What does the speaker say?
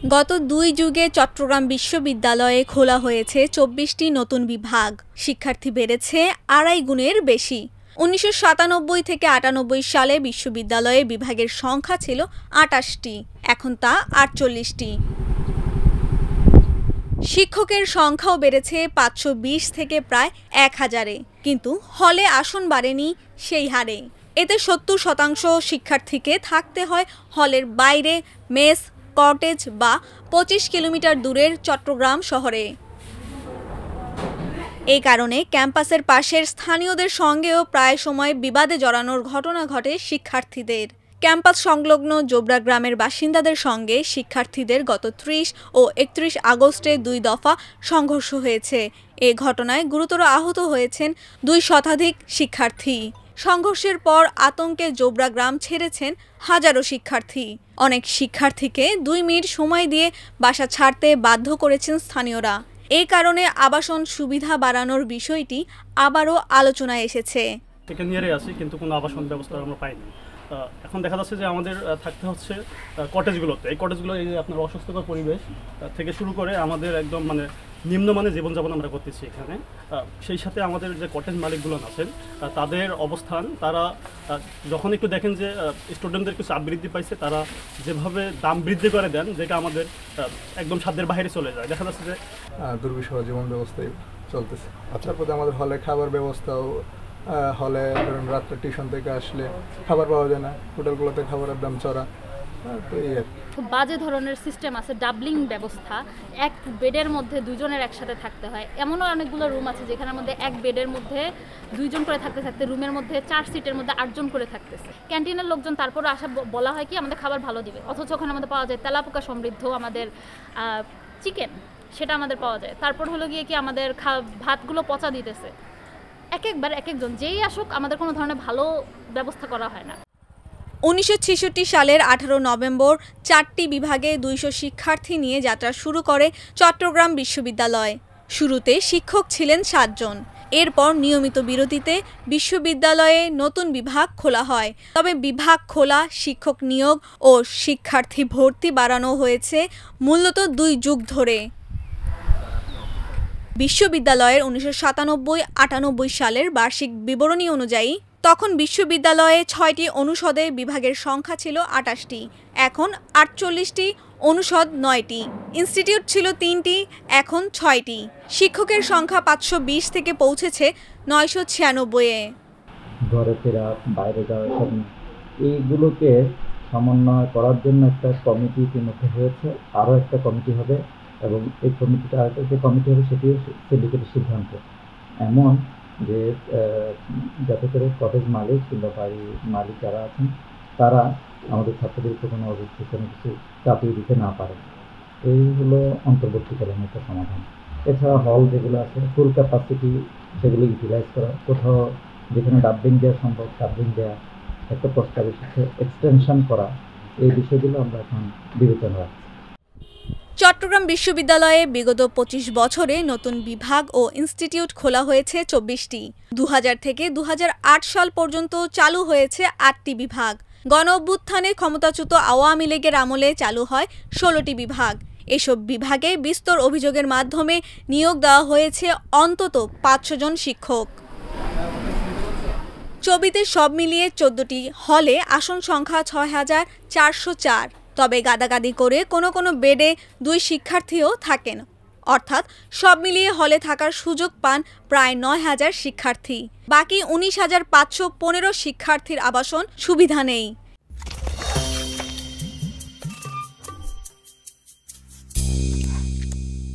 গত ২ যুগে চট্টগ্রাম বিশ্ববিদ্যালয়ে খোলা হয়েছে ২৪টি নতুন বিভাগ। শিক্ষার্থী বেড়েছে ২.৫ গুণের বেশি। ১৯৯৭ থেকে ৯৮ সালে বিশ্ববিদ্যালয়ে বিভাগের সংখ্যা ছিল ২৮টি, এখন তা ৪৮টি। শিক্ষকের সংখ্যাও বেড়েছে ৫২০ থেকে প্রায় ১,০০০-এ, কিন্তু হলে আসন বাড়েনি সেই হারে। এতে ৭০% শিক্ষার্থীকে থাকতে হয় হলের বাইরে, মেস, কটেজ বা ২৫ কিলোমিটার দূরের চট্টগ্রাম শহরে। এই কারণে ক্যাম্পাসের পাশের স্থানীয়দের সঙ্গেও প্রায় সময় বিবাদে জড়ানোর ঘটনা ঘটে শিক্ষার্থীদের। ক্যাম্পাস সংলগ্ন জোবরা গ্রামের বাসিন্দাদের সঙ্গে শিক্ষার্থীদের গত ৩০ ও ৩১ আগস্টে ২ দফা সংঘর্ষ হয়েছে। এ ঘটনায় গুরুতর আহত হয়েছেন ২ শতাধিক শিক্ষার্থী। সংঘর্ষের পর আতঙ্কে জোবরা গ্রাম ছেড়েছেন হাজারো শিক্ষার্থী। অনেক শিক্ষার্থীকে ২ মিনিট সময় দিয়ে বাসা ছাড়তে বাধ্য করেছেন স্থানীয়রা। এই কারণে আবাসন সুবিধা বাড়ানোর বিষয়টি আবারও আলোচনায় এসেছে। সেকেন্ড ইয়ারে আছি, কিন্তু কোনো আবাসন ব্যবস্থা আমরা পাইনি। এখন দেখা যাচ্ছে যে আমাদের থাকতে হচ্ছে কটেজগুলোতে। এই কটেজগুলো এই যে আপনার অস্বাস্থ্যকর পরিবেশ থেকে শুরু করে আমাদের একদম নিম্নমানের জীবনযাপন আমরা করতেছি এখানে। সেই সাথে আমাদের যে কটেজ মালিকগুলো আছেন তাদের অবস্থান, তারা যখন একটু দেখেন যে স্টুডেন্টদের কিছু চাপ বৃদ্ধি পাইছে, তারা যেভাবে দাম বৃদ্ধি করে দেন, যেটা আমাদের একদম সাধ্যের বাইরে চলে যায়। দেখা যাচ্ছে যে দুর্বিষহ জীবন ব্যবস্থায় চলতেছে। তারপরে আমাদের হলে খাবার ব্যবস্থাও, হলে ধরুন রাত্রে টিউশন থেকে আসলে খাবার পাওয়া যায় না, হোটেলগুলোতে খাবারের দাম চড়া। তো এই খুব বাজে ধরনের সিস্টেম আছে, ডাবলিং ব্যবস্থা। এক বেডের মধ্যে দুজনের একসাথে থাকতে হয়। এমনও অনেকগুলো রুম আছে যেখানের মধ্যে এক বেডের মধ্যে ২ জন করে থাকতে থাকতে রুমের মধ্যে ৪ সিটের মধ্যে ৮ জন করে থাকতেছে। ক্যান্টিনের লোকজন তারপরে আসা বলা হয় কি আমাদের খাবার ভালো দিবে, অথচ ওখানে আমাদের পাওয়া যায় তেলাপোকা সমৃদ্ধ আমাদের চিকেন, সেটা আমাদের পাওয়া যায়। তারপর হলো গিয়ে কি আমাদের ভাতগুলো পচা দিতেছে। একবার এক একজন যেই আসুক আমাদের কোনো ধরনের ভালো ব্যবস্থা করা হয় না। ১৯৬৬ সালের ১৮ নভেম্বর ৪টি বিভাগে ২০০ শিক্ষার্থী নিয়ে যাত্রা শুরু করে চট্টগ্রাম বিশ্ববিদ্যালয়। শুরুতে শিক্ষক ছিলেন ৭ জন। এরপর নিয়মিত বিরতিতে বিশ্ববিদ্যালয়ে নতুন বিভাগ খোলা হয়। তবে বিভাগ খোলা, শিক্ষক নিয়োগ ও শিক্ষার্থী ভর্তি বাড়ানো হয়েছে মূলত ২ যুগ ধরে। বিশ্ববিদ্যালয়ের ১৯৯৭-৯৮ সালের বার্ষিক বিবরণী অনুযায়ী তখন বিশ্ববিদ্যালয়ে ৬টি অনুষদে বিভাগের সংখ্যা ছিল ২৮টি, এখন ৪৮টি, অনুষদ ৯টি, ইনস্টিটিউট ছিল ৩টি, এখন ৬টি। শিক্ষকের সংখ্যা ৫২০ থেকে পৌঁছেছে ৯৯৬-এ। ঘরে ফেরা, বাইরে যাওয়া, এইগুলোকে সমন্বয় করার জন্য একটা কমিটি ইতিমধ্যে হয়েছে, আরও একটা কমিটি হবে, এবং এই কমিটিটা যে কমিটি হবে সেটিও সিন্ডিকেটের সিদ্ধান্ত এমন যে যাতে করে কটেজ মালিক কিংবা বাড়ি মালিক যারা আছেন তারা আমাদের ছাত্রদেরকে কোনো অভিযোগ কোনো কিছু চাপিয়ে দিতে না পারে। এই হলো অন্তর্বর্তীকালীন একটা সমাধান। এছাড়া হল যেগুলো আছে ফুল ক্যাপাসিটি সেগুলো ইউটিলাইজ করা, কোথাও যেখানে ডাবলিং দেওয়া সম্ভব ডাবলিং দেওয়া, একটা প্রস্তাব এসেছে এক্সটেনশন করা। এই বিষয়গুলো আমরা এখন বিবেচনা রাখছি। চট্টগ্রাম বিশ্ববিদ্যালয়ে বিগত ২৫ বছরে নতুন বিভাগ ও ইনস্টিটিউট খোলা হয়েছে ২৪টি। ২০০০ থেকে ২০০৮ সাল পর্যন্ত চালু হয়েছে ৮টি বিভাগ। গণঅভ্যুত্থানে ক্ষমতাচ্যুত আওয়ামী লীগের আমলে চালু হয় ১৬টি বিভাগ। এসব বিভাগে বিস্তর অভিযোগের মাধ্যমে নিয়োগ দেওয়া হয়েছে অন্তত ৫০০ জন শিক্ষক। চবিতে সব মিলিয়ে ১৪টি হলে আসন সংখ্যা ৬,৪০৪। তবে গাদাগাদি করে কোনো বেডে ২ শিক্ষার্থীও থাকেন। অর্থাৎ সব মিলিয়ে হলে থাকার সুযোগ পান প্রায় ৯,০০০ শিক্ষার্থী। বাকি ১৯,৫১৫ শিক্ষার্থীর আবাসন সুবিধা নেই।